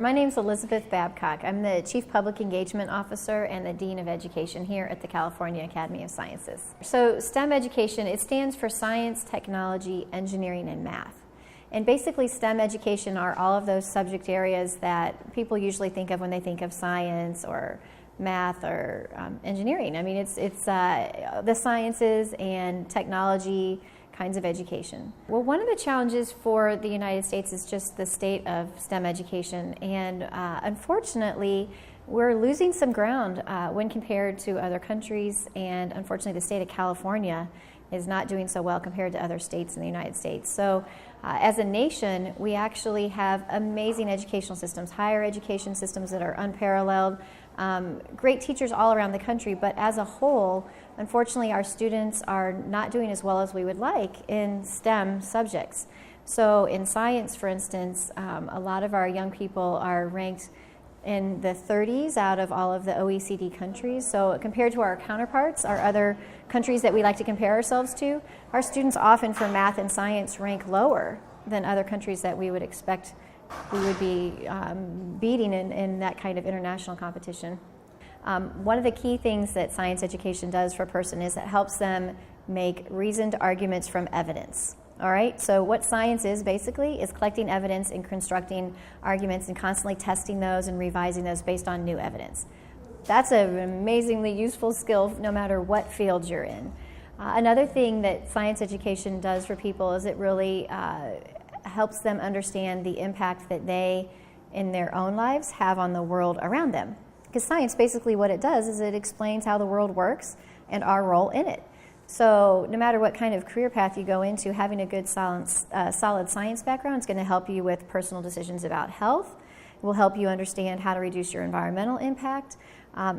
My name is Elizabeth Babcock. I'm the Chief Public Engagement Officer and the Dean of Education here at the California Academy of Sciences. So STEM education, it stands for science, technology, engineering, and math. And basically STEM education are all of those subject areas that people usually think of when they think of science or math or engineering. I mean, it's the sciences and technology kinds of education. Well, one of the challenges for the United States is just the state of STEM education, and unfortunately we're losing some ground when compared to other countries, and unfortunately the state of California is not doing so well compared to other states in the United States. So as a nation, we actually have amazing educational systems, higher education systems that are unparalleled, great teachers all around the country, but as a whole, unfortunately, our students are not doing as well as we would like in STEM subjects. So in science, for instance, a lot of our young people are ranked in the 30s out of all of the OECD countries. So compared to our counterparts, our other countries that we like to compare ourselves to, our students often for math and science rank lower than other countries that we would expect we would be beating in that kind of international competition. One of the key things that science education does for a person is it helps them make reasoned arguments from evidence. All right, so what science is basically is collecting evidence and constructing arguments and constantly testing those and revising those based on new evidence. That's an amazingly useful skill no matter what field you're in. Another thing that science education does for people is it really helps them understand the impact that they, in their own lives, have on the world around them. Because science, basically what it does is it explains how the world works and our role in it. So no matter what kind of career path you go into, having a good solid science background is going to help you with personal decisions about health. It will help you understand how to reduce your environmental impact.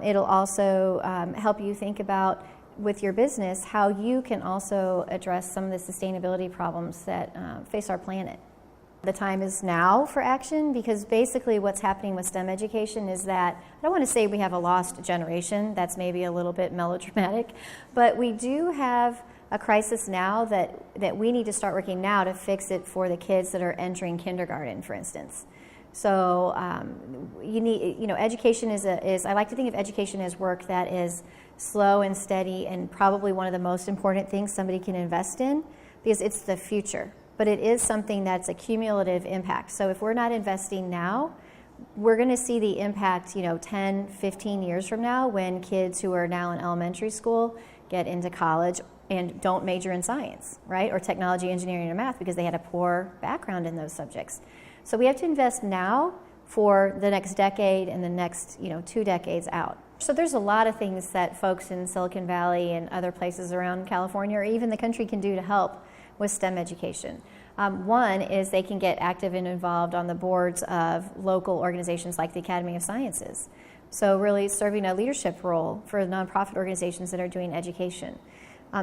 It'll also help you think about, with your business, how you can also address some of the sustainability problems that face our planet. The time is now for action, because basically what's happening with STEM education is that, I don't want to say we have a lost generation, that's maybe a little bit melodramatic, but we do have a crisis now that we need to start working now to fix it for the kids that are entering kindergarten, for instance. So education is I like to think of education as work that is slow and steady, and probably one of the most important things somebody can invest in, because it's the future. But it is something that's a cumulative impact. So if we're not investing now, we're going to see the impact 10, 15 years from now, when kids who are now in elementary school get into college and don't major in science, right? Or technology, engineering, or math, because they had a poor background in those subjects. So we have to invest now for the next decade and the next 2 decades out. So there's a lot of things that folks in Silicon Valley and other places around California or even the country can do to help with STEM education. One is they can get active and involved on the boards of local organizations like the Academy of Sciences. So really serving a leadership role for nonprofit organizations that are doing education.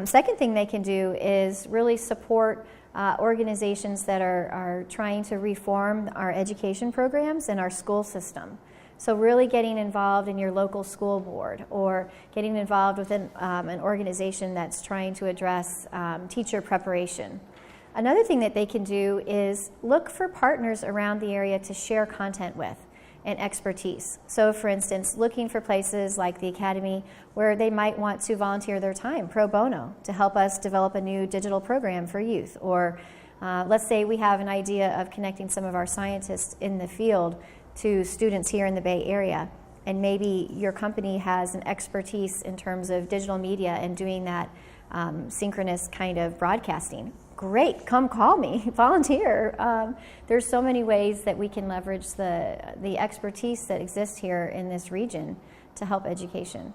Second thing they can do is really support organizations that are trying to reform our education programs and our school system. So really getting involved in your local school board, or getting involved with an organization that's trying to address teacher preparation. Another thing that they can do is look for partners around the area to share content with and expertise. So for instance, looking for places like the Academy where they might want to volunteer their time pro bono to help us develop a new digital program for youth. Or let's say we have an idea of connecting some of our scientists in the field to students here in the Bay Area, and maybe your company has an expertise in terms of digital media and doing that synchronous kind of broadcasting. Great, come call me, volunteer. There's so many ways that we can leverage the expertise that exists here in this region to help education.